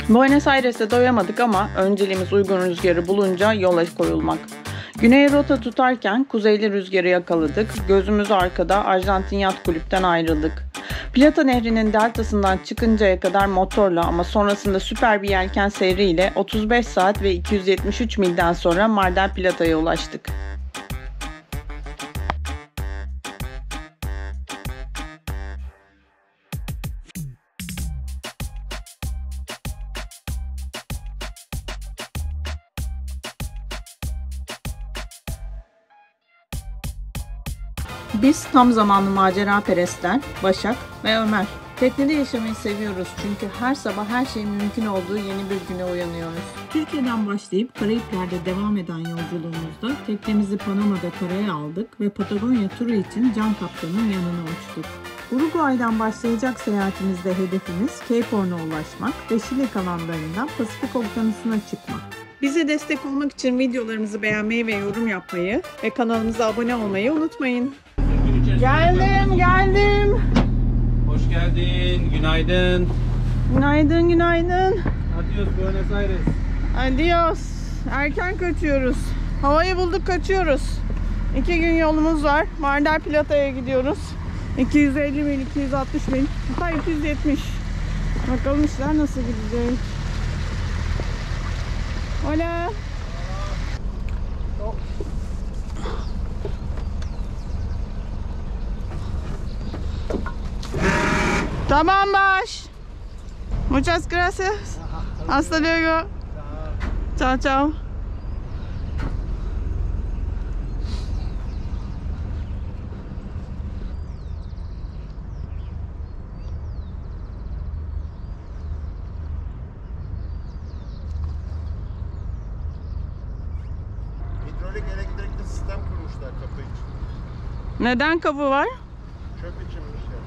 Buenos Aires'e doyamadık ama önceliğimiz uygun rüzgarı bulunca yola koyulmak. Güneye rota tutarken kuzeyli rüzgarı yakaladık, gözümüz arkada Arjantin Yat Kulüp'ten ayrıldık. Plata Nehri'nin deltasından çıkıncaya kadar motorla ama sonrasında süper bir yelken seyriyle 35 saat ve 273 milden sonra Mar del Plata'ya ulaştık. Biz tam zamanlı macera perestler, Başak ve Ömer. Teknede yaşamayı seviyoruz çünkü her sabah her şeyin mümkün olduğu yeni bir güne uyanıyoruz. Türkiye'den başlayıp Karayipler'de devam eden yolculuğumuzda teknemizi Panama'da karaya aldık ve Patagonya turu için Can Kaptan'ın yanına uçtuk. Uruguay'dan başlayacak seyahatimizde hedefimiz Cape Horn'a ulaşmak ve Şili kanallarından Pasifik Okyanusu'na çıkmak. Bize destek olmak için videolarımızı beğenmeyi ve yorum yapmayı ve kanalımıza abone olmayı unutmayın. Geldim. Hoş geldin, günaydın. Günaydın. Adios Buenos Aires. Adios. Erken kaçıyoruz. Havayı bulduk, kaçıyoruz. 2 gün yolumuz var. Mar del Plata'ya gidiyoruz. 250 mil, 260 mil. Hatta 270. Bakalım işler nasıl gidecek. Hola. Tamam baş. Muchas gracias. Hasta luego. Ciao. Hidrolik elektrikli sistem kurmuşlar kapı için. Neden kapı var? Çöp içinmiş ya.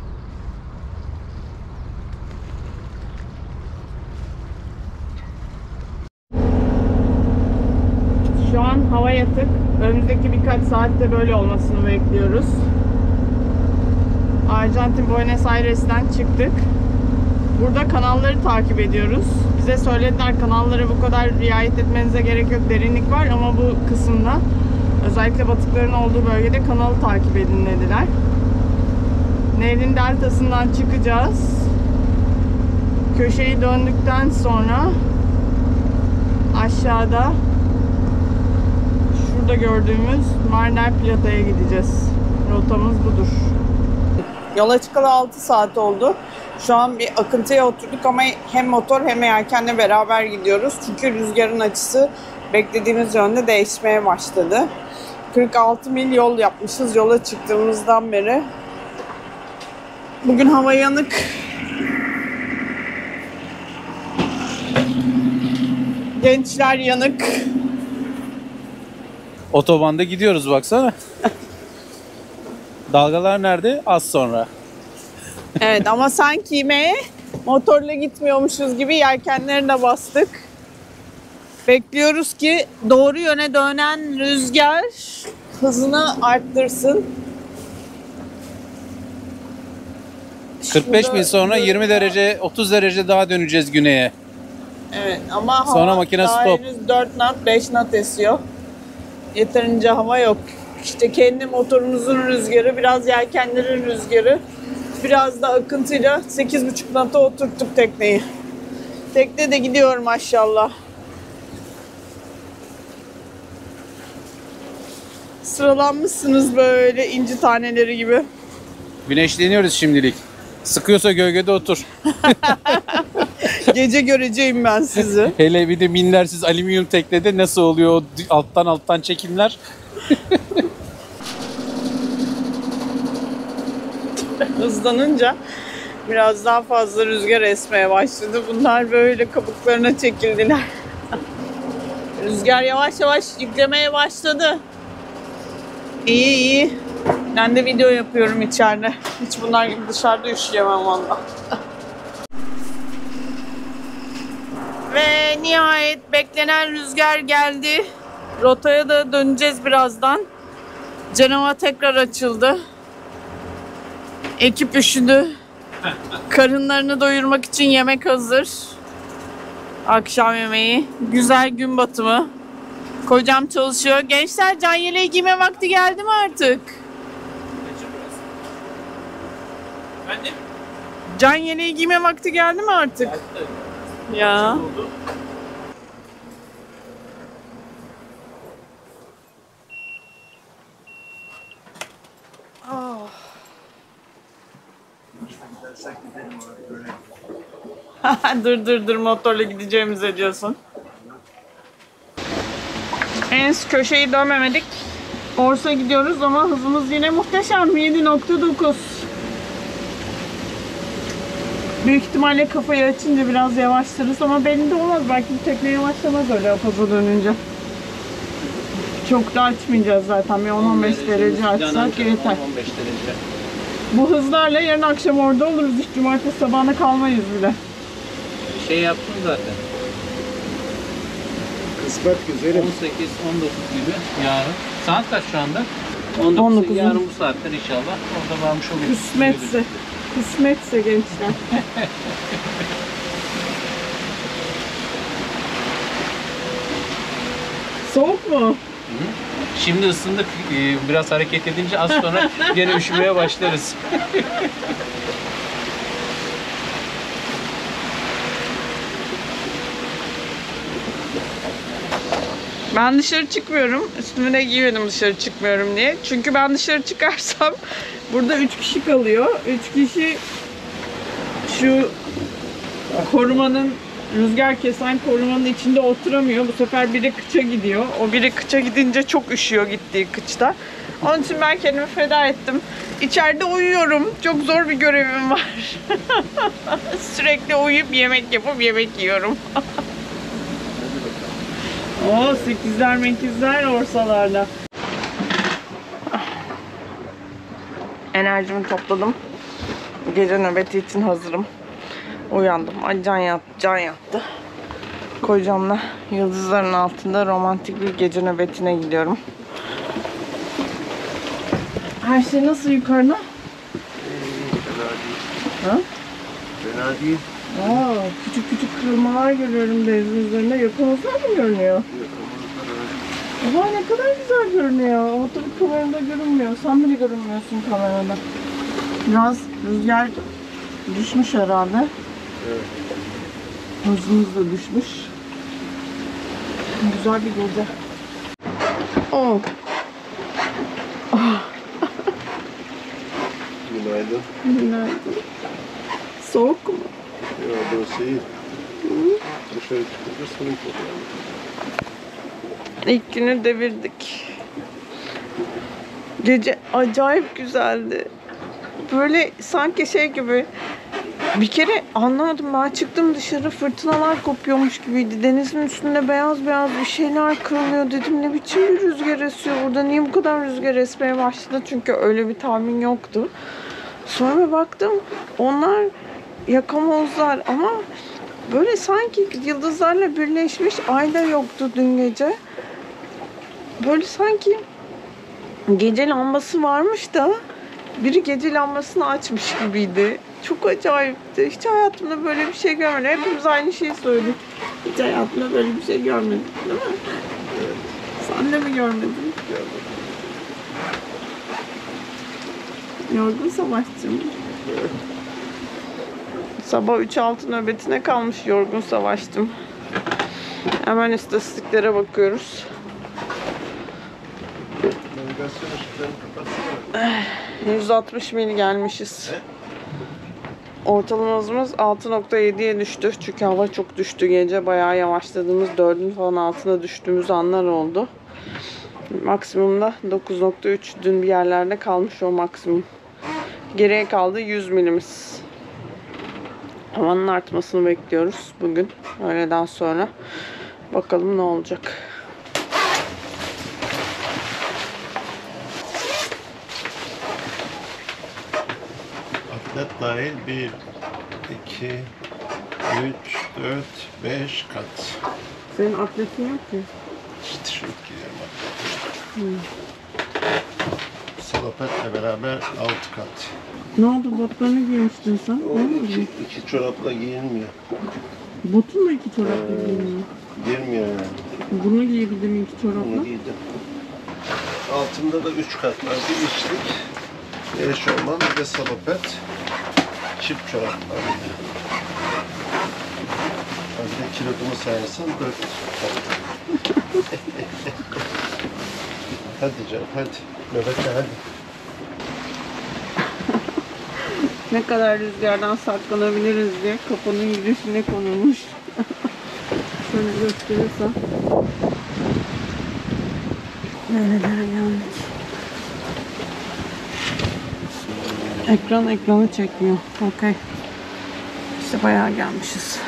Şu an hava yatık. Önümüzdeki birkaç saatte böyle olmasını bekliyoruz. Arjantin Buenos Aires'ten çıktık. Burada kanalları takip ediyoruz. Bize söylediler kanallara bu kadar riayet etmenize gerek yok, derinlik var ama bu kısımda özellikle batıkların olduğu bölgede kanalı takip edin dediler. Nehrin deltasından çıkacağız. Köşeyi döndükten sonra aşağıda şurada gördüğümüz Mar del Plata'ya gideceğiz. Rotamız budur. Yola çıkalı 6 saat oldu. Şu an bir akıntıya oturduk ama hem motor hem yelkenle beraber gidiyoruz. Çünkü rüzgarın açısı beklediğimiz yönde değişmeye başladı. 46 mil yol yapmışız yola çıktığımızdan beri. Bugün hava yanık. Gençler yanık. Otobanda gidiyoruz baksana. Dalgalar nerede? Az sonra. Evet ama sanki motorla gitmiyormuşuz gibi yelkenlerine bastık. Bekliyoruz ki doğru yöne dönen rüzgar hızını arttırsın. 45 mil sonra 20 derece, 30 derece daha döneceğiz güneye. Evet ama sonra hava makine daha stop. henüz 4 knot, 5 knot esiyor. Yeterince hava yok. İşte kendi motorumuzun rüzgarı, biraz yelkenlerin rüzgarı, biraz da akıntıyla 8,5 knot'a oturttuk tekneyi. Tekne de gidiyor maşallah. Sıralanmışsınız böyle inci taneleri gibi. Güneşleniyoruz şimdilik. Sıkıyorsa gölgede otur. Gece göreceğim ben sizi. Hele bir de mindersiz alüminyum teknede nasıl oluyor o alttan çekimler? Hızlanınca biraz daha fazla rüzgar esmeye başladı. Bunlar böyle kabuklarına çekildiler. Rüzgar yavaş yavaş yüklemeye başladı. İyi. Ben de video yapıyorum içeride. Hiç bunlar gibi dışarıda üşüyemem valla. Ve nihayet beklenen rüzgar geldi. Rotaya da döneceğiz birazdan. Cenova tekrar açıldı. Ekip üşüdü. Karınlarını doyurmak için yemek hazır. Akşam yemeği. Güzel gün batımı. Kocam çalışıyor. Gençler can yeleği giyme vakti geldi mi artık? Efendim? Can yeleği giyme vakti geldi mi artık? Ya. Dur motorla gideceğimize diyorsun. En köşeyi dönmemedik. Orsa gidiyoruz ama hızımız yine muhteşem. 7.9. Büyük ihtimalle kafayı açınca biraz yavaşlarız ama belli de olmaz. Belki bu tekne yavaşlamaz öyle fazla dönünce. Çok da açmayacağız zaten. Bir 10-15 derece açsak yeter. 15 derece. Bu hızlarla yarın akşam orada oluruz. Hiç cumartesi sabahına kalmayız bile. Şey yaptım zaten. Kısmet güzelim. 18-19 gibi yarın. Saat kaç şu anda? 19. Yarın bu saatler inşallah orada varmış oluruz. Kısmetse. Kısmetse gençler. Soğuk mu? Şimdi ısındık. Biraz hareket edince az sonra gene üşümeye başlarız. Ben dışarı çıkmıyorum. Üstümü de giymedim dışarı çıkmıyorum diye. Çünkü ben dışarı çıkarsam burada 3 kişi kalıyor. 3 kişi şu korumanın, rüzgar kesen korumanın içinde oturamıyor. Bu sefer biri kıça gidiyor. O biri kıça gidince çok üşüyor gittiği kıçta. Onun için ben kendimi feda ettim. İçeride uyuyorum. Çok zor bir görevim var. Sürekli uyuyup yemek yapıp yemek yiyorum. O 8'ler mekizler orsalarla. Enerjimi topladım. Gece nöbeti için hazırım. Uyandım. Ay can yattı. Kocamla yıldızların altında romantik bir gece nöbetine gidiyorum. Her şey nasıl yukarıda? Fena değil. Ha? Fena değil. Aa, küçük küçük kırılmalar görüyorum denizin üzerinde. Yakınızdan mı görünüyor? Oha ne kadar güzel görünüyor. O tabii kamerada görünmüyor. Sen bile görünmüyorsun kamerada. Biraz rüzgar düşmüş herhalde. Evet. Hızımız da düşmüş. Güzel bir gece. Oh. Günaydın. Günaydın. Soğuk mu? Ya burası iyi. Dışarı çıkınca soğuk oluyor. İlk günü devirdik. Gece acayip güzeldi. Böyle sanki şey gibi. Bir kere anlamadım, ben çıktım dışarı, fırtınalar kopuyormuş gibiydi. Denizin üstünde beyaz beyaz bir şeyler kırılıyor. Dedim ne biçim bir rüzgar esiyor burada. Niye bu kadar rüzgar esmeye başladı? Çünkü öyle bir tahmin yoktu. Sonra baktım onlar yakamozlar ama böyle sanki yıldızlarla birleşmiş, ay da yoktu dün gece. Böyle sanki gece lambası varmış da biri gece lambasını açmış gibiydi. Çok acayipti. Hiç hayatımda böyle bir şey görmedim. Hepimiz aynı şeyi söyledik. Hiç hayatımda böyle bir şey görmedim. Değil mi? Evet. Sen de mi görmedin? Görmedim. Yorgun Savaşçım. Evet. Sabah 3-6 nöbetine kalmış yorgun Savaşçım. Hemen istatistiklere bakıyoruz. Navigasyon ışıklarını kapatsana. 160 mil gelmişiz. Ortalama hızımız 6.7'ye düştü. Çünkü hava çok düştü gece. Bayağı yavaşladığımız 4'ün falan altına düştüğümüz anlar oldu. Maksimumda 9.3. Dün bir yerlerde kalmış o maksimum. Geriye kaldı 100 milimiz. Havanın artmasını bekliyoruz bugün. Öğleden sonra. Bakalım ne olacak. Atlet dahil 1, 2, 3, 4, 5 kat. Senin atletin yok ki. Tişört giyiyorum atlet. Salopetle beraber 6 kat. Ne oldu? Botlarını giymiştin sen. O iki çorapla giyilmiyor. Botun iki çorapla giymiyor. Girmiyor yani. Bunu giyebilirim iki Bunu çorapla. giydim. Altında da 3 kat var. Bir içlik, bir eşofman, bir de salopet. Çift çorap var. Bir de kilotumu sayarsan 4. Hadi canım hadi. Nöbete hadi. Ne kadar rüzgardan saklanabiliriz diye kapının girişine konulmuş. Şöyle gösterirsem. Nerelere geldik? Ekranı çekmiyor. Okey. İşte bayağı gelmişiz.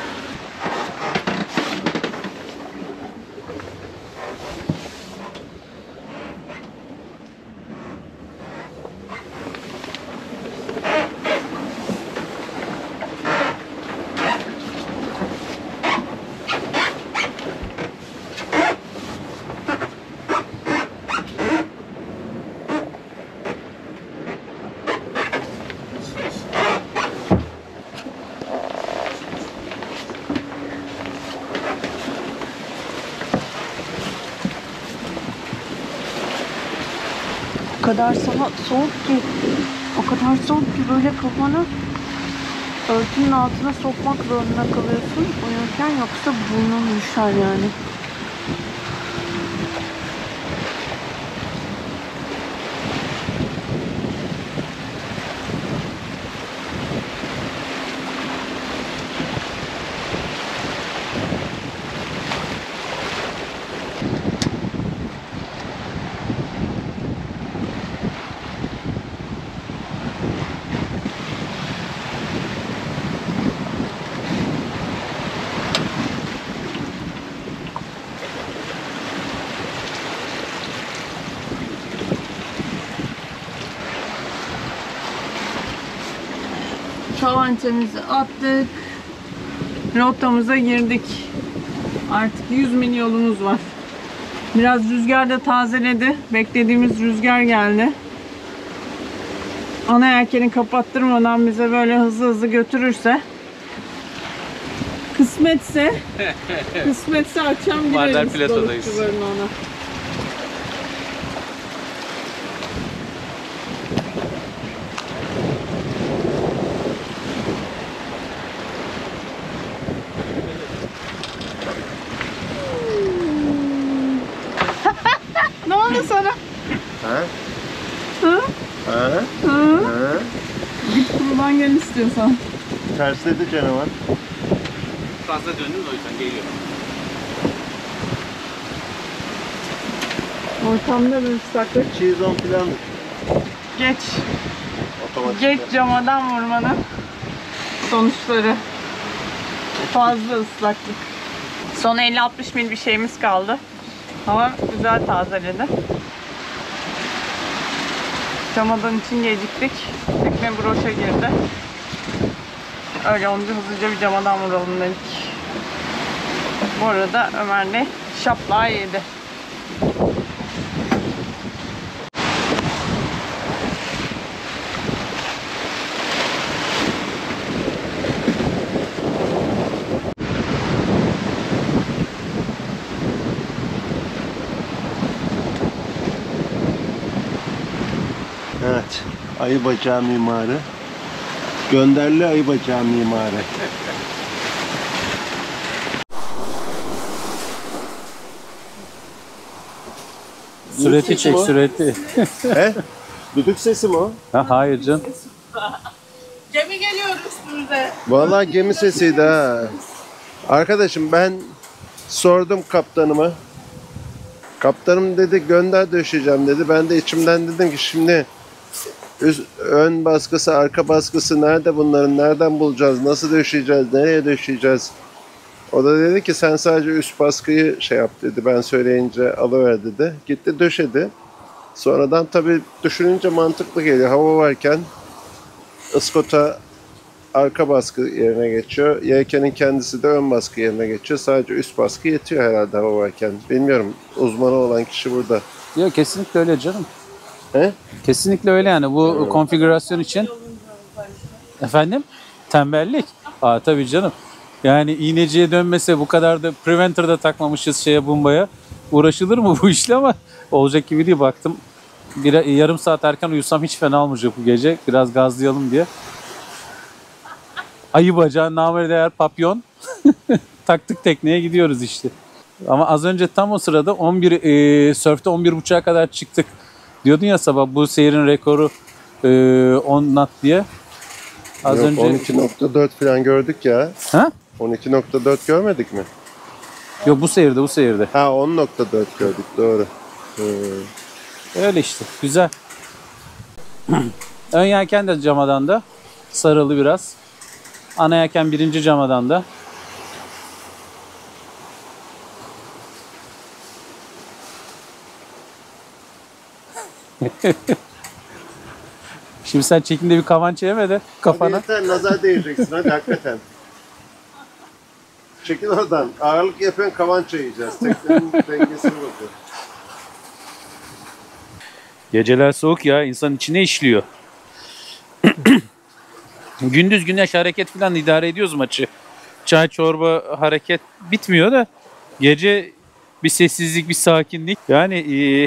O kadar soğuk ki, böyle kafanı örtünün altına sokmak zorunda kalıyorsun uyurken, yoksa burnun düşer yani. Tabancamızı attık. Rotamıza girdik. Artık 100 mil yolumuz var. Biraz rüzgar da tazeledi. Beklediğimiz rüzgar geldi. Ana yelkeni kapattırmadan bize böyle hızlı hızlı götürürse, kısmetse akşam gireriz balıkçıların ona. Ne oldu sana? Ha? Hı? Ha? Hı? Ha? Git kurulan gel istiyorsan. Tersledi canavar. Fazla döndüm de o yüzden geliyorum. Ortamda bir ıslaklık. 210 falan. Geç. Otomatik. Geç camadan vurmanın sonuçları. Fazla ıslaklık. Son 50-60 mil bir şeyimiz kaldı. Hava güzel tazeledi. Camadan için geciktik. Tekne broşa girdi. Öyle olunca hızlıca bir camadan vuralım dedik. Bu arada Ömer de şaplağı yedi. Evet. Ayı bacağı mimarı. Gönderli ayı bacağı mimarı. Süreti çek, süreti. He? Düdük sesi mi o? Ha, hayır canım. Gemi geliyor üstümüze. Vallahi gemi sesiydi ha. Arkadaşım ben sordum kaptanıma. Kaptanım dedi gönder döşeyeceğim dedi. Ben de içimden dedim ki şimdi ön baskısı, arka baskısı nerede bunların? Nereden bulacağız? Nasıl döşeyeceğiz? Nereye döşeyeceğiz? O da dedi ki sen sadece üst baskıyı şey yap dedi. Ben söyleyince alıver dedi. Gitti döşedi. Sonradan tabii düşününce mantıklı geliyor. Hava varken ıskota arka baskı yerine geçiyor. Yelkenin kendisi de ön baskı yerine geçiyor. Sadece üst baskı yetiyor herhalde hava varken. Bilmiyorum. Uzmanı olan kişi burada. Yok, kesinlikle öyle canım. He? Kesinlikle öyle yani bu konfigürasyon için. Efendim? Tembellik. Tabii canım. Yani iğneciye dönmese, bu kadar da preventer da takmamışız şeye, bombaya. Uğraşılır mı bu işle, ama olacak gibi değil. Baktım yarım saat erken uyusam hiç fena olmayacak bu gece. Biraz gazlayalım diye. Ayı bacağı, namı değer papyon. Taktık tekneye, gidiyoruz işte. Ama az önce tam o sırada sörfte 11.30'a kadar çıktık. Diyordun ya sabah, bu seyrin rekoru 10 knot diye. Az Yok, önce 12.4 falan gördük ya. Ha? 12.4 görmedik mi? Yok, bu seyirde. Ha, 10.4 gördük, doğru. Öyle işte, güzel. Ön yelken de camadan da sarılı biraz. Ana yelken birinci camadan da. Şimdi sen çekimde bir kavança yeme de kafana. Hadi yeter, nazar değeceksin hadi hakikaten. Çekil oradan. Ağırlık yapan kavança yiyeceğiz. Teknenin dengesine bakıyor. Geceler soğuk ya, insan içine işliyor. Gündüz güneş, hareket falan idare ediyoruz maçı. Çay çorba hareket bitmiyor da gece bir sessizlik, bir sakinlik. Yani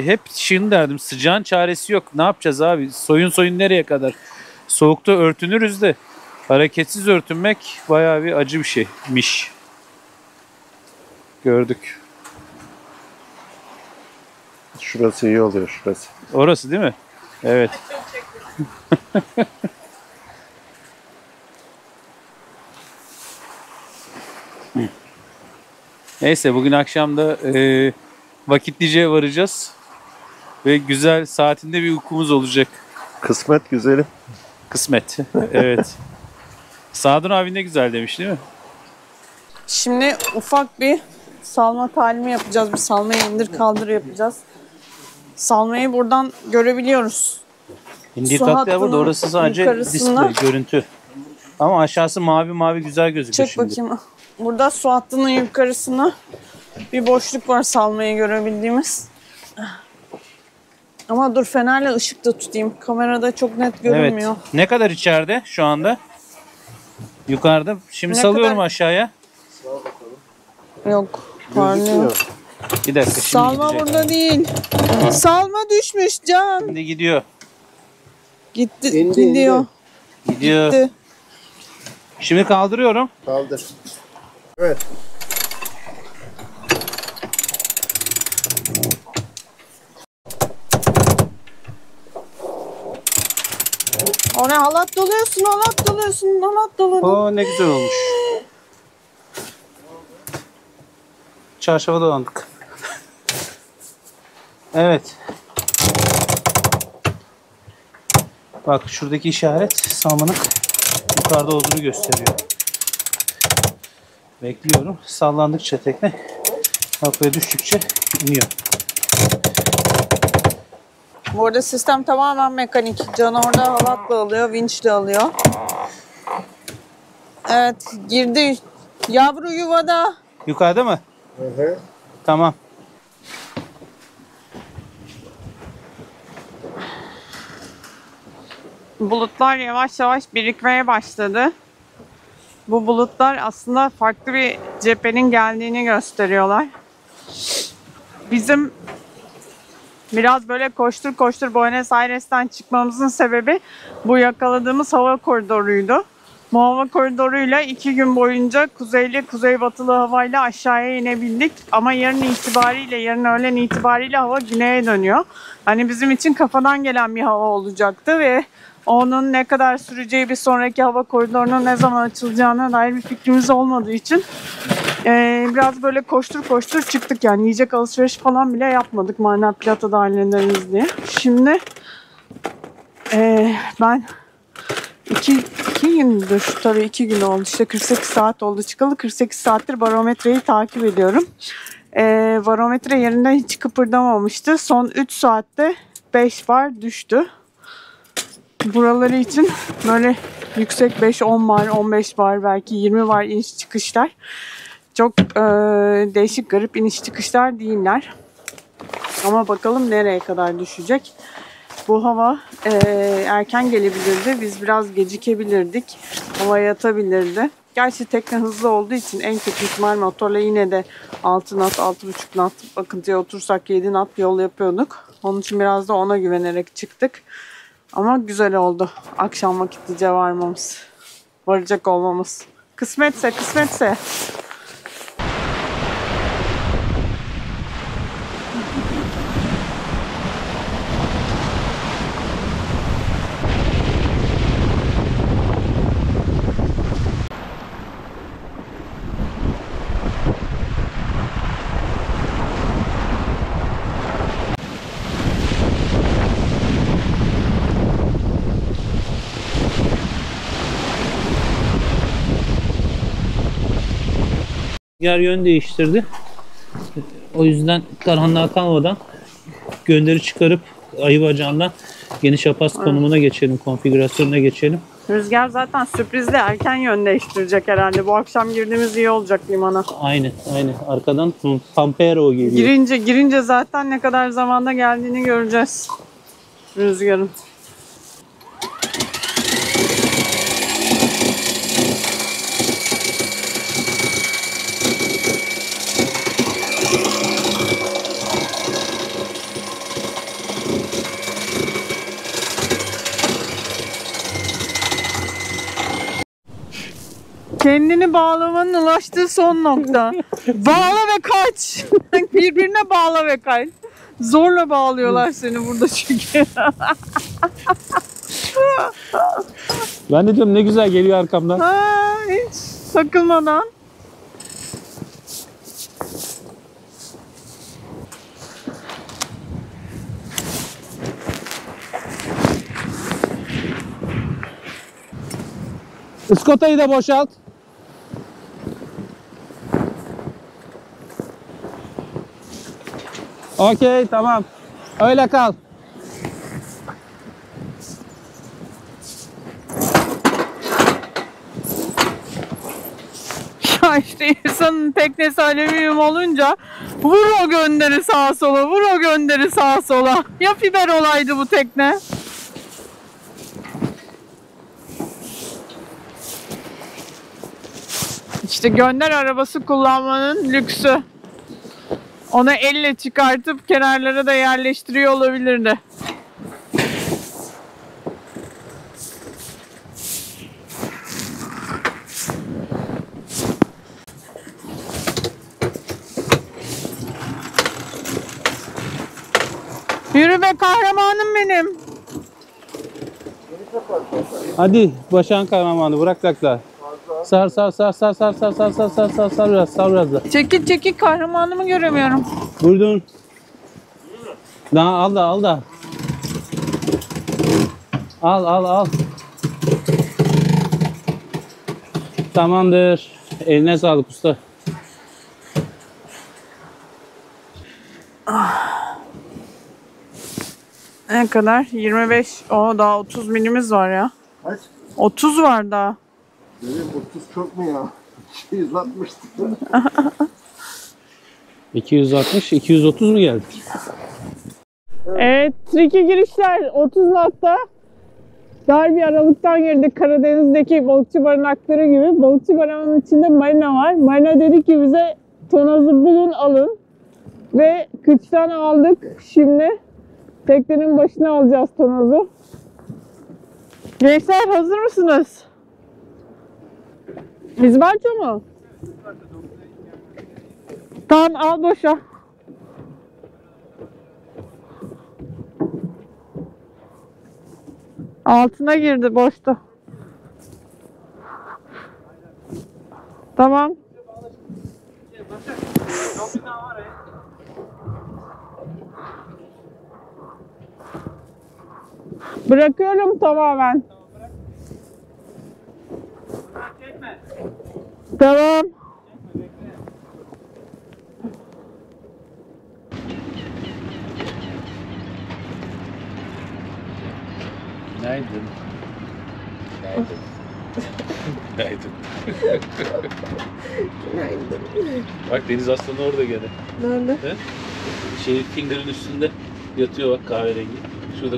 hep şunu derdim, sıcağın çaresi yok. Ne yapacağız abi? Soyun nereye kadar? Soğukta örtünürüz de hareketsiz örtünmek bayağı bir acı bir şeymiş. Gördük. Şurası iyi oluyor, şurası. Orası değil mi? Evet. Neyse, bugün akşam da vakitlice varacağız. Ve güzel, saatinde bir uykumuz olacak. Kısmet güzelim. Kısmet. Evet. Sadun abi ne güzel demiş değil mi? Şimdi ufak bir salma talimi yapacağız. Bir salmayı indir kaldır yapacağız. Salmayı buradan görebiliyoruz. İndir Su kalktı ya burada. hattının Orası sadece yukarısında- display, görüntü. Ama aşağısı mavi mavi güzel gözüküyor Çek şimdi. bakayım. Burada su hattının yukarısına bir boşluk var salmayı görebildiğimiz. Ama dur, fenerle ışık da tutayım. Kamerada çok net Evet. görünmüyor. Ne kadar içeride şu anda? Yukarıda. Şimdi Ne salıyorum kadar- aşağıya. Yok. Parlıyor. Gözükmüyor. Bir dakika, şimdi Salma gidecek. burada değil. Salma düşmüş Can. Şimdi gidiyor. Gitti. İndi, gidiyor. Gidiyor. Gitti. Şimdi kaldırıyorum. Kaldır. Evet. Oraya halat doluyorsun, halat doluyorsun, halat doladın. Oo, ne güzel olmuş. Çarşafa dolandık. Evet. Bak, şuradaki işaret salmanın yukarıda olduğunu gösteriyor. Bekliyorum. Sallandıkça tekne kapıya düştükçe iniyor. Bu arada sistem tamamen mekanik. Can orada halatla alıyor, vinçle alıyor. Evet, girdi. Yavru yuvada. Yukarıda mı? Hı hı. Tamam. Bulutlar yavaş yavaş birikmeye başladı. Bu bulutlar aslında farklı bir cephenin geldiğini gösteriyorlar. Bizim biraz böyle koştur koştur Buenos Aires'ten çıkmamızın sebebi bu yakaladığımız hava koridoruydu. Bu hava koridoruyla 2 gün boyunca kuzeyli kuzeybatılı havayla aşağıya inebildik. Ama yarın öğlen itibariyle hava güneye dönüyor. Hani bizim için kafadan gelen bir hava olacaktı ve onun ne kadar süreceği, bir sonraki hava koridorunun ne zaman açılacağına dair bir fikrimiz olmadığı için biraz böyle koştur koştur çıktık. Yani yiyecek alışveriş falan bile yapmadık Mar del Plata'da hallederiz diye. Şimdi ben iki gündür, tabii 2 gün oldu, işte 48 saat oldu çıkalı, 48 saattir barometreyi takip ediyorum. Barometre yerinden hiç kıpırdamamıştı. Son 3 saatte 5 bar düştü. Buraları için böyle yüksek 5-10 bar, 15 bar, belki 20 bar iniş çıkışlar. Çok değişik, garip iniş çıkışlar değiller. Ama bakalım nereye kadar düşecek. Bu hava erken gelebilirdi. Biz biraz gecikebilirdik. Hava yatabilirdi. Gerçi tekne hızlı olduğu için en kötü ihtimal motorla yine de 6 knot, 6,5 knot akıntıya otursak 7 knot yol yapıyorduk. Onun için biraz da ona güvenerek çıktık. Ama güzel oldu. Akşam vakitlice varmamız. Varacak olmamız. Kısmetse, kısmetse. Rüzgar yön değiştirdi. O yüzden karanlığa kalmadan gönderi çıkarıp ayı bacağından geniş apas konumuna geçelim, konfigürasyonuna geçelim. Rüzgar zaten sürprizle erken yön değiştirecek herhalde. Bu akşam girdiğimiz iyi olacak limana. Aynen. Arkadan Pampero geliyor. Girince zaten ne kadar zamanda geldiğini göreceğiz. Rüzgarın. Kendini bağlamanın ulaştığı son nokta. Bağla ve kaç. Birbirine bağla ve kaç. Zorla bağlıyorlar seni burada çünkü. Ben de diyorum ne güzel geliyor arkamdan. Hiç takılmadan. Iskotayı da boşalt. Okey, tamam. Öyle kal. Ya işte insanın teknesi alüminyum olunca vur o gönderi sağa sola, vur o gönderi sağa sola. Ya fiber olaydı bu tekne? İşte gönder arabası kullanmanın lüksü. Onu elle çıkartıp kenarlara da yerleştiriyor olabilirdi. Yürü be kahramanım benim. Hadi başan kahramanı bırak takla. Sar biraz da. Çekil kahramanımı göremiyorum. Vurdun. Daha al da. Al. Tamamdır. Eline sağlık usta. Ne kadar? 25. Daha 30 milimiz var ya. Kaç? 30 var daha. Benim 30 çok mu ya? 260'tı. 260, 230 mu geldi? Evet, tricky girişler 30 knotta. Dar bir aralıktan girdik. Karadeniz'deki balıkçı barınakları gibi. Balıkçı barınağının içinde marina var. Marina dedi ki bize tonozu bulun alın. Ve kıçtan aldık. Şimdi teknenin başına alacağız tonozu. Gençler hazır mısınız? İzbarça mı? Tamam al boşa. Altına girdi boşta. Tamam. Bırakıyorum tamamen. Tamam. Günaydın. Günaydın. Bak deniz aslanı orada gene. Nerede? Finger'ın üstünde yatıyor bak kahverengi. Şurada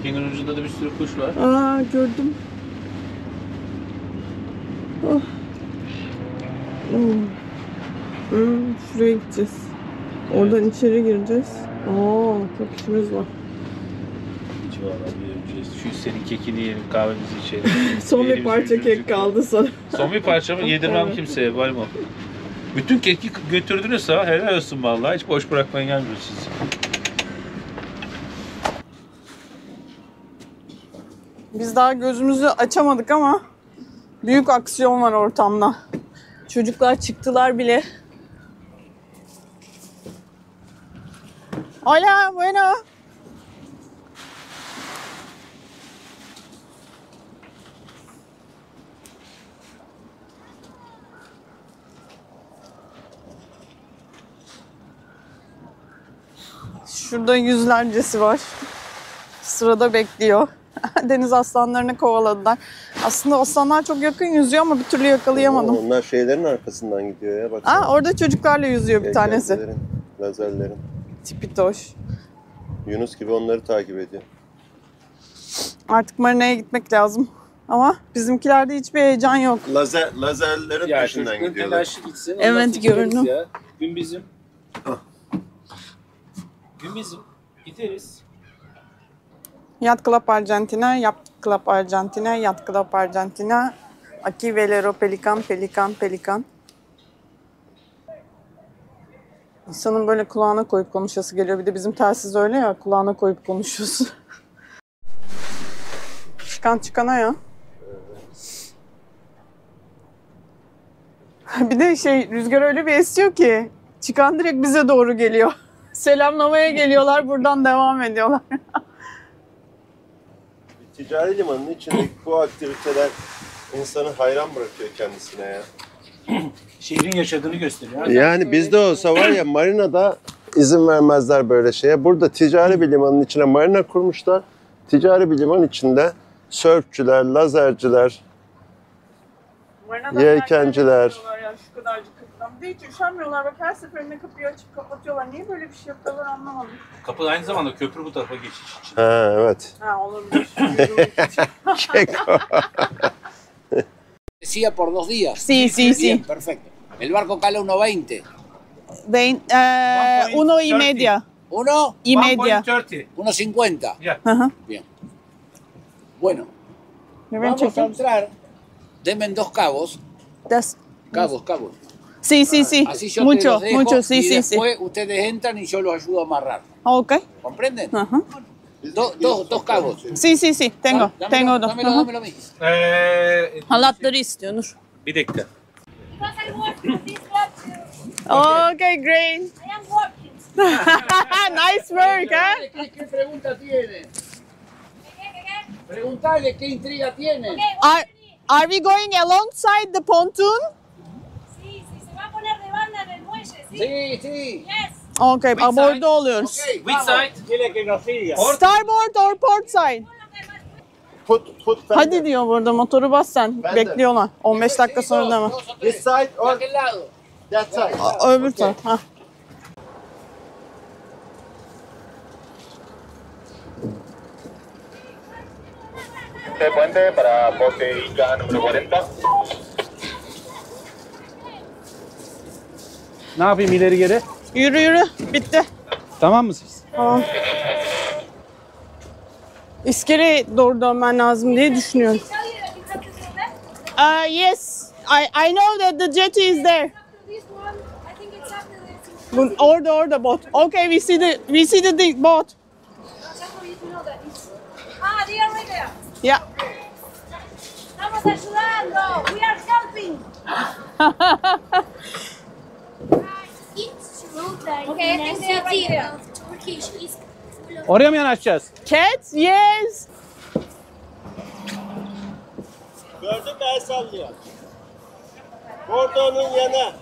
Teknenin ucunda da bir sürü kuş var. Aa gördüm. Oh. Şuraya gideceğiz. Oradan içeri gireceğiz. Oo, çok işimiz var. Hiç valla bir şu senin kekini yiyelim, kahvemizi içelim. Son bir Yiyelim, parça sürücü. kek kaldı sana. Son bir parça mı? Yedirmem Evet. kimseye. Var mı? Bütün keki götürdünüz ha. Helal olsun vallahi. Hiç boş bırakmayın gelmiyor sizi. Biz daha gözümüzü açamadık ama büyük aksiyon var ortamda. Çocuklar çıktılar bile. Hola, bueno. Şurada yüzlercesi var. Sırada bekliyor. Deniz aslanlarını kovaladılar. Aslında aslanlar çok yakın yüzüyor ama bir türlü yakalayamadım. Onlar şeylerin arkasından gidiyor ya. Bak. Aa, orada çocuklarla yüzüyor bir tanesi. Lazerlerin. Tipitoş. Yunus gibi onları takip ediyor. Artık marinaya gitmek lazım. Ama bizimkilerde hiçbir heyecan yok. Lazerlerin peşinden gidiyorlar. telaşı gitsin. Evet, gördüm. Ya. Gün bizim. Gün bizim. Gideriz. Yacht Club Argentina, Yacht Club Argentina, Yacht Club Argentina. Aquí velero pelikan, pelikan, pelikan. İnsanın böyle kulağına koyup konuşası geliyor. Bir de bizim telsiz öyle ya, kulağına koyup konuşuyorsun. Çıkan çıkana ya. Bir de rüzgar öyle bir esiyor ki çıkan direkt bize doğru geliyor. Selamlamaya geliyorlar, buradan devam ediyorlar. Ticari limanın içindeki bu aktiviteler insanı hayran bırakıyor kendisine ya. Şehrin yaşadığını gösteriyor. Yani bizde olsa var ya marinada izin vermezler böyle şeye. Burada ticari bir limanın içine marina kurmuşlar. Ticari bir liman içinde sörfçüler, lazerciler, yelkenciler. Şu kadarcık kıttan. Bir de hiç üşenmiyorlar. Bak her seferinde kapıyı açıp kapatıyorlar. Niye böyle bir şey yapıyorlar anlamadım. Kapı aynı zamanda köprü bu tarafa geçiş için. Ha evet. Ha olabilir. Decía por 2 días. Sí, sí, sí. Bien, perfecto. El barco cala 1.20. 1:30. 1, 1:30. 1.50. Ajá. Bien. Bueno, Bebeğim vamos a çekin. entrar. Denme 2 cabos. Cabos. Sí, sí, sí. Así yo te Mucho, los dejo mucho, sí, y sí, sí. después ustedes entran y yo los ayudo a amarrar. Ok. ¿Comprenden? Ajá. Dos cabos. Sí, sí, sí. Tengo, tengo dos. Dámelo, Ajá. dámelo a mí. Halatları istiyor Nur. Bir dakika. Because I work for this club too. Okay, great. I am working. Nice work, huh? ¿Qué pregunta tiene? ¿Qué? Preguntale qué intriga tiene. Okay, Are we going alongside the pontoon? sí, sí, se va a poner de banda en el muelle, ¿sí? Sí, sí. Yes. Okay, aborda oluyoruz. Ok, Which vamos. side? Dile que nos siga. Starboard or port side? Put Hadi diyor burada, motoru bas sen. Ben de. Bekliyorlar. 15 dakika sonra da mı? Dos o This tres. side De or aquel lado. that side. Öbür taraf. Ha. Este puente para bote Ica número 40. Ne yapayım ileri geri? Yürü yürü. Bitti. Tamam mısınız? Tamam. İskeleye doğru dönmen lazım diye düşünüyorum. Tell you that you have to go there. Yes. I know that the jetty is there. After this one, I think it's after this. Orada bot. Okay, we see the boat. Just for you to know that it's... Ah, they are right there. Yeah. Estamos ayudando. We are helping. It's true that okay, I think they are right there. Turkish is full of... Oraya mı yanaşacağız? Cats? Yes. Gördün mü el sallıyor. Bordo'nun yanı.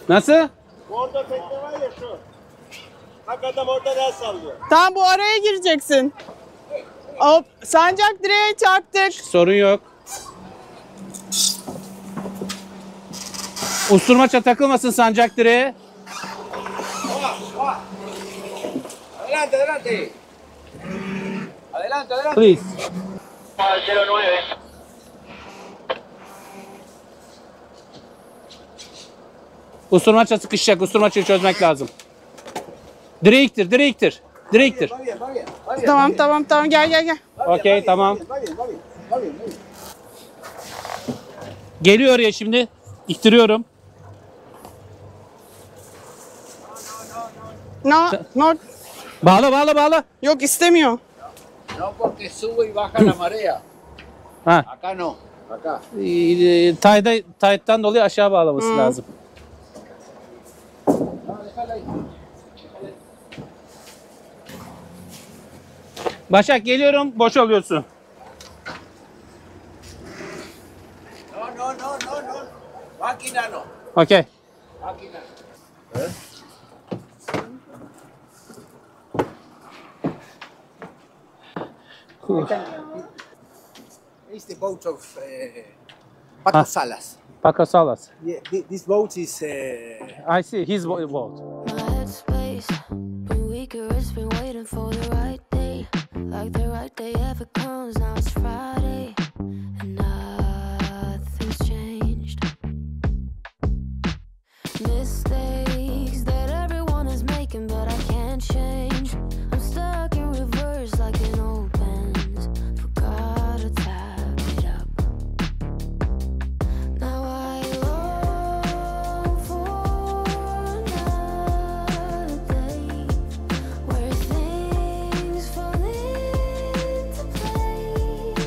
Nasıl? Bordo tekne var ya şu. Bak adam oradan el sallıyor. Tamam, bu araya gireceksin. Hop, sancak direğe çarptık. Sorun yok. Usturmaça takılmasın sancak direğe. Adelante, adelante. Adelante, adelante. Please. 09. Usturmaça sıkışacak. Usturmaçayı çözmek lazım. Direktir, direktir. Direktir. Va bien, va bien. Va bien. Tamam gel. Okey, tamam. Va bien, va bien. Va bien, va bien. Geliyor oraya şimdi. İttiriyorum. No. Bağla. Yok istemiyor. No, porque sube y baja la marea. Ha. Acá no. Acá. Tight'tan dolayı aşağı bağlaması lazım. Başak geliyorum. Boş alıyorsun. No. Máquina no. Okey. Máquina. It's the boat of Paco Salas. Paco Salas. Yeah, this boat is I see his boat. My headspace been weaker, it's been waiting for the right day. Like the right day ever comes, now it's Friday. And nothing's changed. Mistakes that everyone is making, but I can't change. I'm stuck in reverse like an old Benz. Forgot to tap it up. Now I long for another day where things fall into place.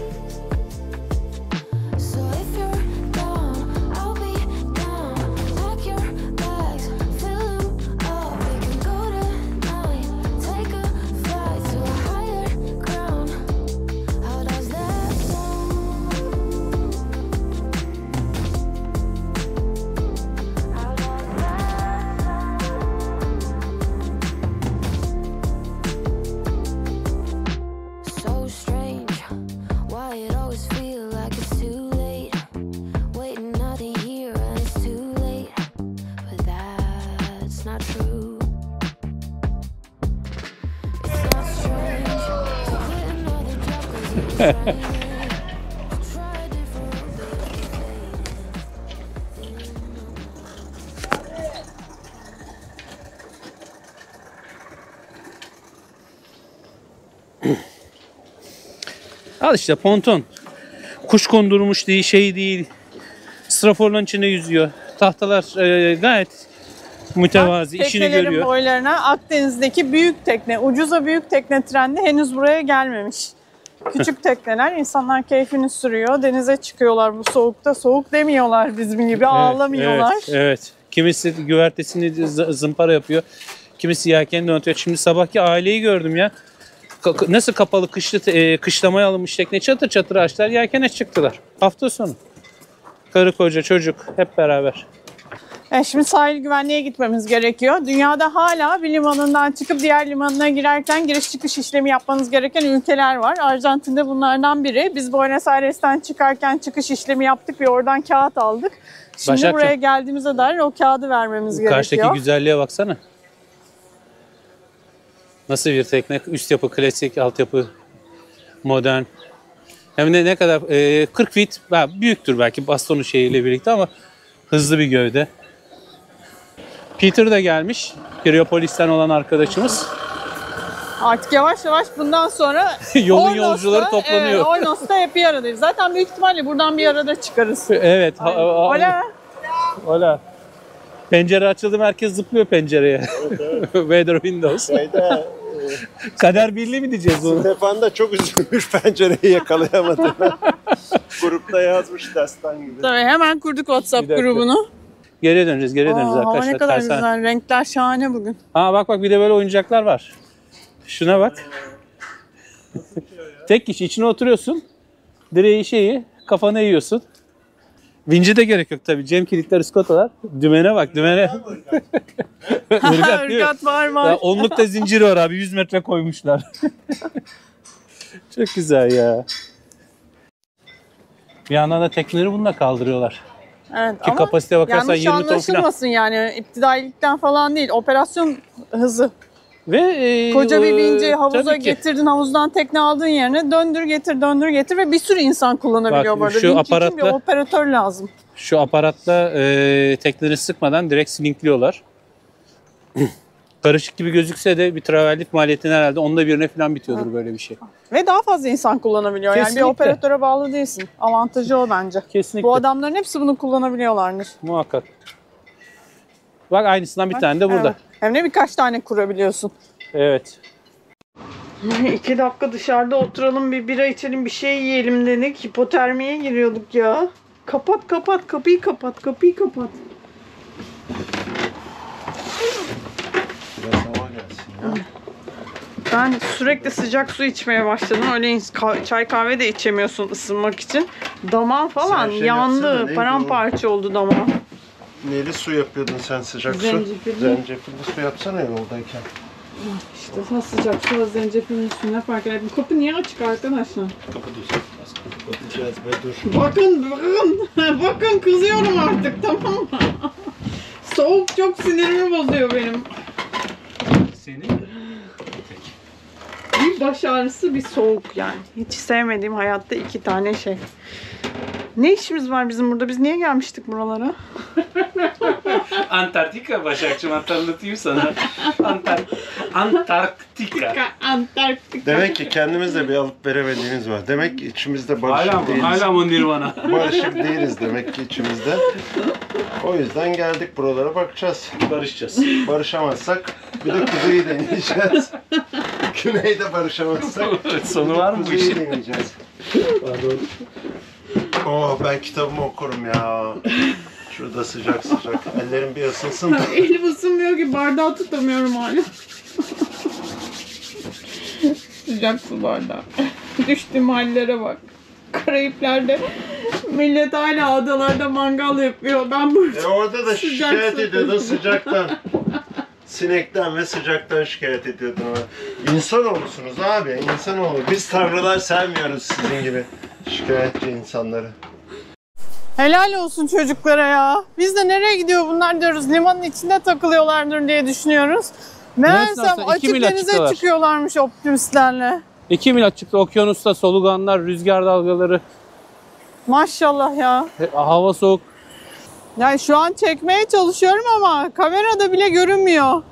So if you're down, I'll be down. Pack your bags, fill 'em up. We can go tonight, take a flight to a higher ground. How does that sound? How does that sound? So strange, why it always feel like it's too late. Waiting another year and it's too late, but that's not true. It's not strange to quit another job 'cause it was draining. To try a different road but it was fading. Al işte ponton. Kuş kondurmuş değil, şey değil. Straforların içinde yüzüyor. Tahtalar gayet mütevazi, işini Teknelerin görüyor. boylarına Akdeniz'deki büyük tekne, ucuza büyük tekne trendi henüz buraya gelmemiş. Küçük tekneler, insanlar keyfini sürüyor, denize çıkıyorlar bu soğukta. Soğuk demiyorlar bizim gibi, ağlamıyorlar. Evet. Kimisi güvertesini zımpara yapıyor. Kimisi yelkenini dönüyor. Şimdi sabahki aileyi gördüm ya. Nasıl kapalı kışlamaya alınmış tekne çatır çatır açtılar, yelkene çıktılar. Hafta sonu. Karı koca çocuk hep beraber. Şimdi sahil güvenliğe gitmemiz gerekiyor. Dünyada hala bir limanından çıkıp diğer limanına girerken giriş çıkış işlemi yapmanız gereken ülkeler var. Arjantin'de bunlardan biri. Biz Buenos Aires'ten çıkarken çıkış işlemi yaptık ve oradan kağıt aldık. Şimdi Başakçığım, buraya geldiğimize dair o kağıdı vermemiz karşıdaki gerekiyor. güzelliğe baksana. Nasıl bir tekne? Üst yapı klasik, altyapı modern. Hem de ne kadar 40 feet, büyüktür belki bastonu şeyiyle birlikte ama hızlı bir gövde. Peter de gelmiş. Piriopolis'ten olan arkadaşımız. Artık yavaş yavaş bundan sonra Yolun Ornos'ta, yolcuları toplanıyor. Evet, Ornos'ta hep bir aradayız. Zaten büyük ihtimalle buradan bir arada çıkarız. Evet. Hola. Hola. Pencere açıldı mı herkes zıplıyor pencereye. Weather windows. Kader birliği mi diyeceğiz onu? Stefan da çok üzülmüş, pencereyi yakalayamadı. Grupta yazmış destan gibi. Tabii hemen kurduk WhatsApp Bir dakika. grubunu. Geriye döneceğiz Hava arkadaşlar. ne kadar Tersane. güzel. Renkler şahane bugün. Ha bak bir de böyle oyuncaklar var. Şuna bak. Tek kişi içine oturuyorsun. Direği kafana eğiyorsun. Vinci de gerek yok tabii. Cem kilitler, iskotalar. Dümene bak, dümene. Irgat değil mi? Irgat var. Ya, onluk da zincir var abi. 100 metre koymuşlar. Çok güzel ya. Bir yandan da tekneleri bununla kaldırıyorlar. Evet, Ki ama kapasite bakarsan yanlış 20 ton falan. anlaşılmasın yani. İptidailikten falan değil. Operasyon hızı. Ve Koca bir vinci havuza tabii ki. getirdin, havuzdan tekne aldığın yerine döndür getir ve bir sürü insan kullanabiliyor Bak, bu arada. şu Vinci için bir aparatla- operatör lazım. Şu aparatla tekneleri sıkmadan direkt slinkliyorlar. Karışık gibi gözükse de bir travellik maliyetinin herhalde onda birine falan bitiyordur böyle bir şey. Ve daha fazla insan kullanabiliyor. Yani bir Kesinlikle. operatöre bağlı değilsin. Avantajı o bence. Kesinlikle. Bu adamların hepsi bunu kullanabiliyorlarmış. Muhakkak. Bak aynısından bir tane de burada. Evet. Hem de birkaç tane kurabiliyorsun. Evet. 2 dakika dışarıda oturalım, bir bira içelim, bir şey yiyelim dedik. Hipotermiye giriyorduk ya. Kapat kapıyı kapat. Biraz hava gelsin ya. Ben sürekli sıcak su içmeye başladım. Öyle çay kahve de içemiyorsun ısınmak için. Damağım falan Sen şey yandı. yapsana, neydi Paramparça oldu damağım. Neli su yapıyordun sen, sıcak Zencefilli. su? Zencefilli su yapsana yoldayken. İşte sıcak su ve zencefilin üstüne fark eder. Bu kapı niye açık arkadaşlar? Kapatacağız. Kapatacağız be, dur. Bakın kızıyorum artık, tamam mı? Soğuk çok sinirimi bozuyor benim. Senin? Bir baş ağrısı, bir soğuk yani. Hiç sevmediğim hayatta 2 tane şey. Ne işimiz var bizim burada? Biz niye gelmiştik buralara? Antarktika Başakçığım, hatırlatayım sana. Antarktika. Antarktika. Demek ki kendimizde bir alıp veremediğimiz var. Demek ki içimizde barışık değiliz. Hala mı Nirvana? Barışık değiliz demek ki içimizde. O yüzden geldik buralara, bakacağız. Barışacağız. Barışamazsak bir de kuzeyi deneyeceğiz. Güneyde barışamazsak Sonu var mı bu kuzeyi işin? deneyeceğiz. Oh, ben kitabımı okurum ya. Şurada sıcak sıcak. Ellerim bir ısınsın da. Elim ısınmıyor ki, bardağı tutamıyorum hala. Sıcak su bardağı. Düştüğüm hallere bak. Karayipler'de millet hala adalarda mangal yapıyor. Ben burada Orada da sıcak şikayet su ediyordun taşıyorum. sıcaktan. Sinekten ve sıcaktan şikayet ediyordun ama. İnsanoğlusunuz abi, insanoğlu. Biz tanrılar sevmiyoruz sizin gibi şikayetçi insanları. Helal olsun çocuklara ya. Biz de nereye gidiyor bunlar diyoruz. Limanın içinde takılıyorlardır diye düşünüyoruz. Meğersem aslında 2 açık mil denize açıktalar. çıkıyorlarmış optimistlerle. 2 mil açıkta okyanusta soluganlar, rüzgar dalgaları, Maşallah ya. hava soğuk. Yani şu an çekmeye çalışıyorum ama kamerada bile görünmüyor.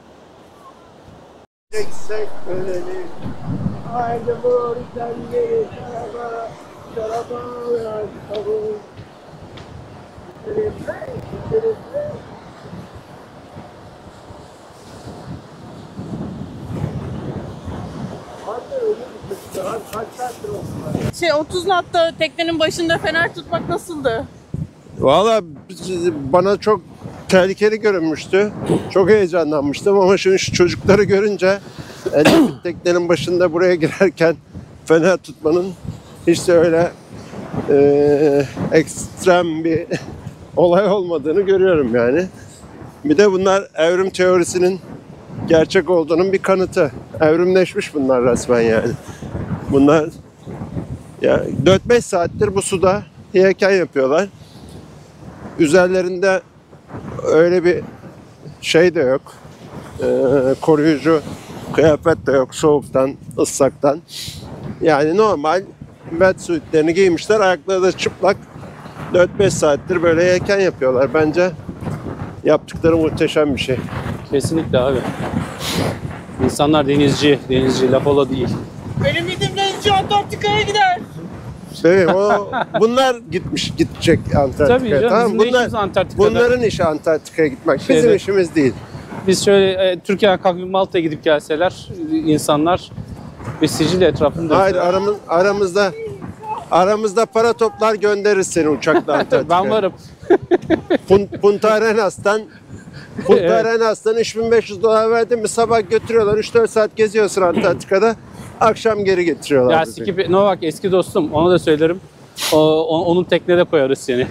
Eksik öleli. Haydi bu geri şaraba ver tavuğu. Şey 30 natta teknenin başında fener tutmak nasıldı? Valla bana çok tehlikeli görünmüştü. Çok heyecanlanmıştım ama şimdi şu çocukları görünce teknenin başında buraya girerken fener tutmanın hiç de öyle ekstrem bir olay olmadığını görüyorum yani. Bir de bunlar evrim teorisinin gerçek olduğunun bir kanıtı. Evrimleşmiş bunlar resmen yani. Bunlar ya 4-5 saattir bu suda yelken yapıyorlar. Üzerlerinde öyle bir şey de yok. Koruyucu kıyafet de yok soğuktan, ıslaktan. Yani normal wetsuitlerini giymişler, ayakları da çıplak. 4-5 saattir böyle yelken yapıyorlar. Bence yaptıkları muhteşem bir şey. Kesinlikle abi. İnsanlar denizci, laf ola değil. Benim bildiğim denizci Antarktika'ya gider. Değil mi? Bunlar gidecek Antarktika'ya. Tabii canım, Tamam, bizim de işimiz Antarktika'da. bunların işi Antarktika'ya gitmek. Bizim Şeyde- işimiz değil. Biz şöyle Türkiye'den kalkıp Malta'ya gidip gelseler insanlar ve Sicilya etrafında Hayır, aramızda para toplar, göndeririz seni uçakla Antarktika'ya. ben varım. Punta Arenas'tan 3500 dolar verdin mi sabah götürüyorlar. 3-4 saat geziyorsun Antarktika'da. Akşam geri getiriyorlar. Ya bizi. Skip Novak eski dostum, ona da söylerim. Onun teknede koyarız seni.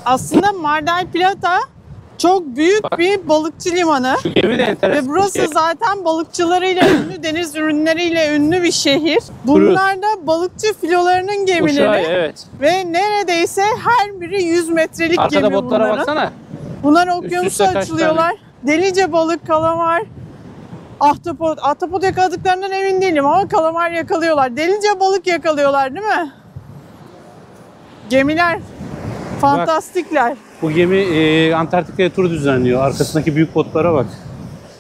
Aslında Mar del Plata çok büyük bir balıkçı limanı. Şu gemi de enteresan. Ve burası zaten balıkçılarıyla ünlü, deniz ürünleriyle ünlü bir şehir. Bunlar da balıkçı filolarının gemileri. Uşağı, evet. Ve neredeyse her biri 100 metrelik Arkada gemi botlara bunların. baksana. Bunlar Üst okyanusa üste kaç açılıyorlar. Delice balık, kalamar. Ahtapot. Ahtapot yakaladıklarından emin değilim ama kalamar yakalıyorlar. Delice balık yakalıyorlar değil mi? Gemiler. Fantastikler. Bu gemi Antarktika'ya tur düzenliyor. Arkasındaki büyük botlara bak.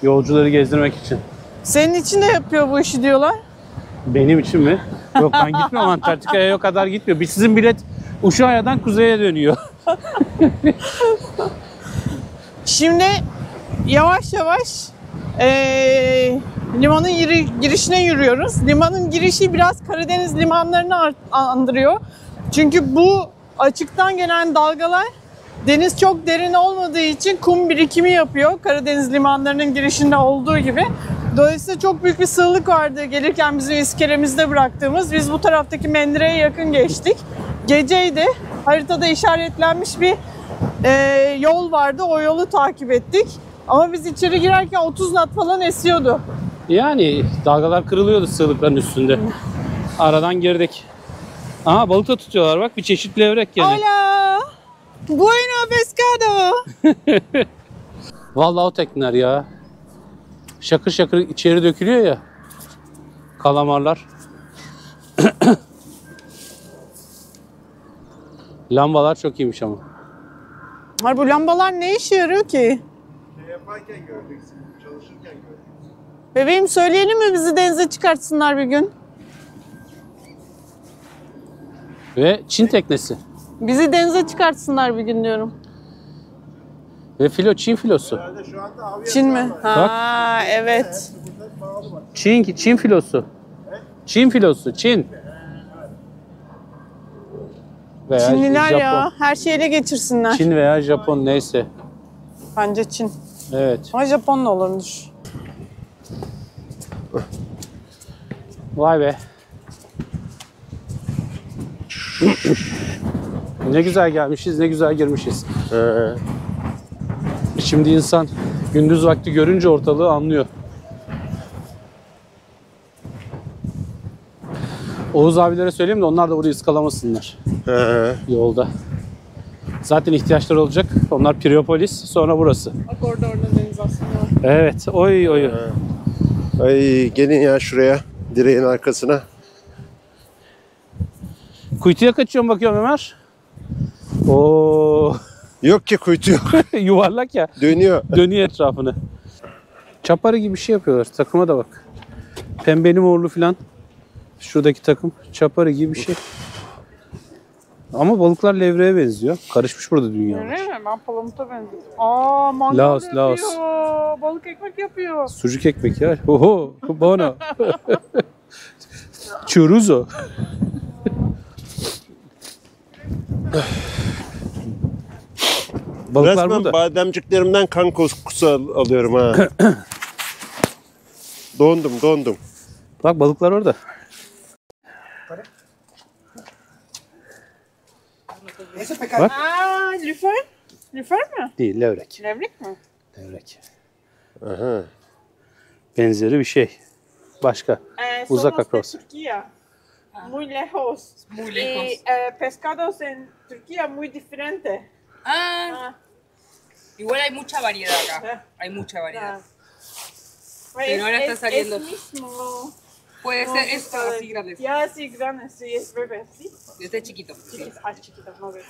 Yolcuları gezdirmek için. Senin için de yapıyor bu işi diyorlar. Benim için mi? Yok ben gitmiyorum Antarktika'ya o kadar gitmiyor. Sizin bilet Uşak'tan kuzeye dönüyor. Şimdi yavaş yavaş limanın girişine yürüyoruz. Limanın girişi biraz Karadeniz limanlarını andırıyor. Çünkü bu açıktan gelen dalgalar deniz çok derin olmadığı için kum birikimi yapıyor. Karadeniz limanlarının girişinde olduğu gibi. Dolayısıyla çok büyük bir sığlık vardı gelirken bizim iskelemizde bıraktığımız. Biz bu taraftaki mendireye yakın geçtik. Geceydi. Haritada işaretlenmiş bir yol vardı. O yolu takip ettik. Ama biz içeri girerken 30 knot falan esiyordu. Yani dalgalar kırılıyordu sığlıkların üstünde. Aradan girdik. Aha balık da tutuyorlar bak bir çeşit levrek gene. Hola! Bueno pescado! Vallahi o tekneler ya. Şakır şakır içeri dökülüyor ya. Kalamarlar. Lambalar çok iyiymiş ama. Hayır, bu lambalar ne işe yarıyor ki? Yaparken göreceksin, çalışırken göreceksin. Bebeğim söyleyelim mi bizi denize çıkartsınlar bir gün? Ve Çin teknesi. Bizi denize çıkartsınlar bir gün diyorum. Ve filo Çin filosu. Herhalde şu anda av Çin mi? Ha evet. Çin filosu. Çin filosu. Çin. Veya Çinliler Japon. ya. Her şeyi ele geçirsinler. Çin veya Japon neyse. Bence Çin. Evet. Ama Japon da olurmuş. Vay be. Ne güzel gelmişiz, ne güzel girmişiz. Şimdi insan gündüz vakti görünce ortalığı anlıyor. Oğuz abilere söyleyeyim de onlar da burayı ıskalamasınlar yolda. Zaten ihtiyaçları olacak. Onlar Piriopolis, sonra burası. Bak orada deniz aslında. Evet, oy oy. Ay gelin ya şuraya, direğin arkasına. Kuytuya kaçıyorum bakıyorum Ömer. Oo, Yok ki kuytu yok. yuvarlak ya. Dönüyor. Dönüyor etrafını. Çaparı gibi bir şey yapıyorlar. Takıma da bak. Pembeli morlu falan. Şuradaki takım çaparı gibi bir şey. Ama balıklar levreye benziyor. Karışmış burada dünya. Öyle mi? Ben palamuta benziyorum. Aa mangal Laos, yapıyor. Laos. Balık ekmek yapıyor. Sucuk ekmek ya. Oho, bono. Chorizo. Balıklar Resmen burada. bademciklerimden kan kokusu alıyorum ha. Dondum. Bak balıklar orada. Bak. Aa lüfer. Lüfer mi? Değil, levrek. Levrek mi? Levrek. Aha. Benzeri bir şey. Başka. Uzak Somos de akros. Turquía. Muy lejos. Muy lejos. Y pescados en Turquía muy diferente. Ah, igual hay mucha variedad acá. Hay mucha variedad. Pero ahora está saliendo. Es mismo. Puede ser esto así grande. Ya así grande, sí, es bebé, ¿sí? Este es chiquito. Sí. Chiquito, no bebé.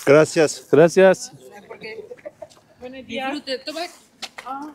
Gracias. Gracias. Porque Buenos días. disfrute. Toma. Ah,